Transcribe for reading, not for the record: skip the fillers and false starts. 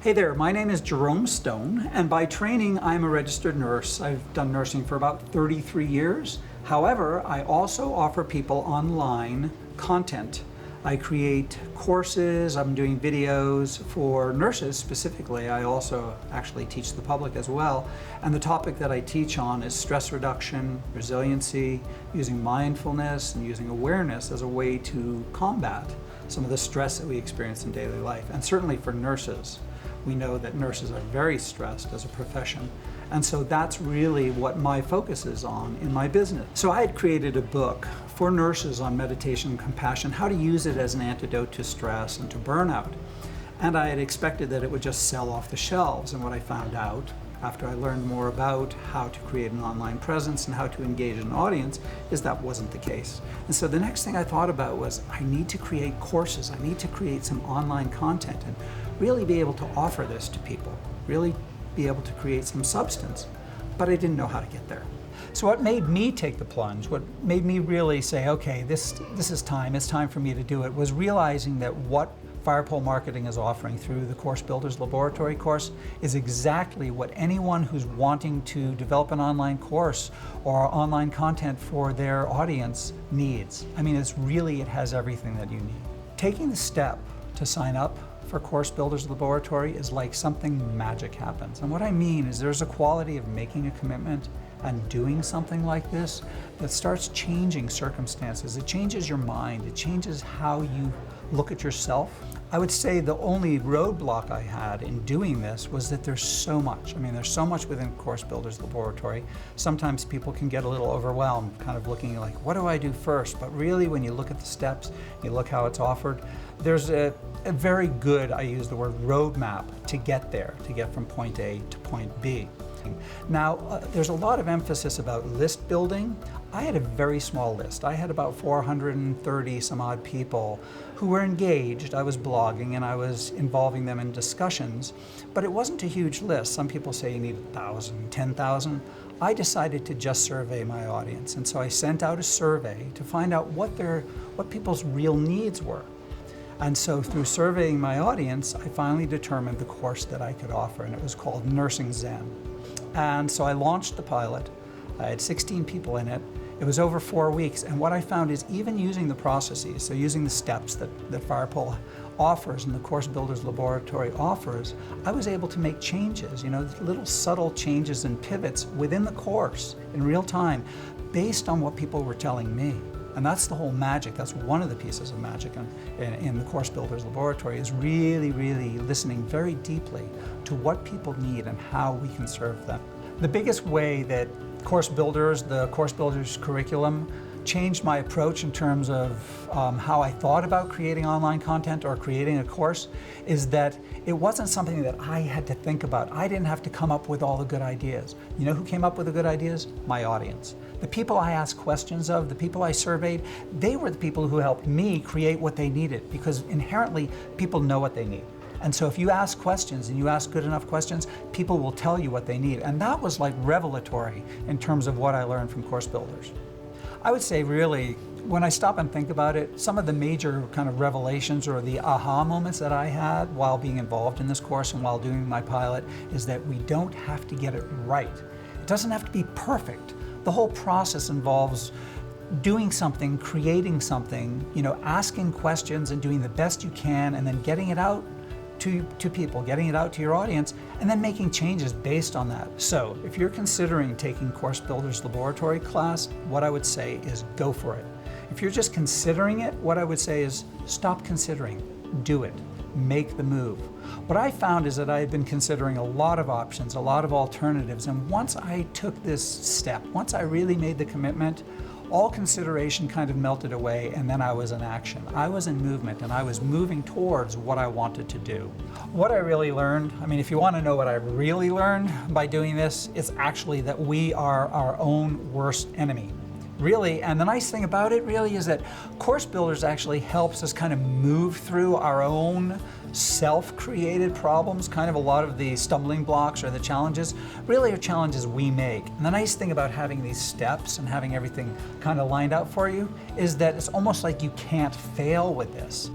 Hey there, my name is Jerome Stone, and by training, I'm a registered nurse. I've done nursing for about 33 years. However, I also offer people online content. I create courses, I'm doing videos for nurses specifically. I also actually teach the public as well. And the topic that I teach on is stress reduction, resiliency, using mindfulness and using awareness as a way to combat some of the stress that we experience in daily life. And certainly for nurses, we know that nurses are very stressed as a profession. And so that's really what my focus is on in my business. So I had created a book for nurses on meditation and compassion, how to use it as an antidote to stress and to burnout. And I had expected that it would just sell off the shelves. And what I found out after I learned more about how to create an online presence and how to engage an audience is that wasn't the case. And so the next thing I thought about was I need to create courses. I need to create some online content and really be able to offer this to people, really be able to create some substance, but I didn't know how to get there. So what made me take the plunge, what made me really say, okay, this is time, it's time for me to do it, was realizing that what Fire Pole Marketing is offering through the Course Builders Laboratory course is exactly what anyone who's wanting to develop an online course or online content for their audience needs. I mean, it has everything that you need. Taking the step to sign up for Course Builders Laboratory is like something magic happens. And what I mean is there's a quality of making a commitment and doing something like this that starts changing circumstances. It changes your mind. It changes how you look at yourself. I would say the only roadblock I had in doing this was that there's so much. I mean, there's so much within Course Builders Laboratory. Sometimes people can get a little overwhelmed, kind of looking like, what do I do first? But really, when you look at the steps, you look how it's offered, there's a very good, I use the word roadmap to get there, to get from point A to point B. Now, there's a lot of emphasis about list building. I had a very small list. I had about 430 some odd people who were engaged. I was blogging and I was involving them in discussions, but it wasn't a huge list. Some people say you need 1,000, 10,000. I decided to just survey my audience, and so I sent out a survey to find out what people's real needs were. And so through surveying my audience, I finally determined the course that I could offer, and it was called Nursing Zen. And so I launched the pilot. I had 16 people in it. It was over 4 weeks, and what I found is even using the processes, so using the steps that Fire Pole offers and the Course Builders Laboratory offers, I was able to make changes, little subtle changes and pivots within the course in real time based on what people were telling me. And that's the whole magic. That's one of the pieces of magic in the Course Builders Laboratory, is really, really listening very deeply to what people need and how we can serve them. The biggest way that the Course Builders curriculum changed my approach in terms of how I thought about creating online content or creating a course is that it wasn't something that I had to think about. I didn't have to come up with all the good ideas. You know who came up with the good ideas? My audience. The people I asked questions of, the people I surveyed, they were the people who helped me create what they needed, because inherently people know what they need. And so if you ask questions and you ask good enough questions, people will tell you what they need. And that was like revelatory in terms of what I learned from Course Builders. I would say really, when I stop and think about it, some of the major kind of revelations or the aha moments that I had while being involved in this course and while doing my pilot is that we don't have to get it right. It doesn't have to be perfect. The whole process involves doing something, creating something, asking questions and doing the best you can, and then getting it out to people, getting it out to your audience, and then making changes based on that. So if you're considering taking Course Builders Laboratory class, what I would say is go for it. If you're just considering it, what I would say is stop considering, do it, make the move. What I found is that I had been considering a lot of options, a lot of alternatives, and once I took this step, once I really made the commitment, all consideration kind of melted away, and then I was in action. I was in movement, and I was moving towards what I wanted to do. What I really learned, if you want to know what I really learned by doing this, it's actually that we are our own worst enemy. Really, and the nice thing about it really is that Course Builders actually helps us kind of move through our own self-created problems. Kind of a lot of the stumbling blocks or the challenges really are challenges we make. And the nice thing about having these steps and having everything kind of lined out for you is that it's almost like you can't fail with this.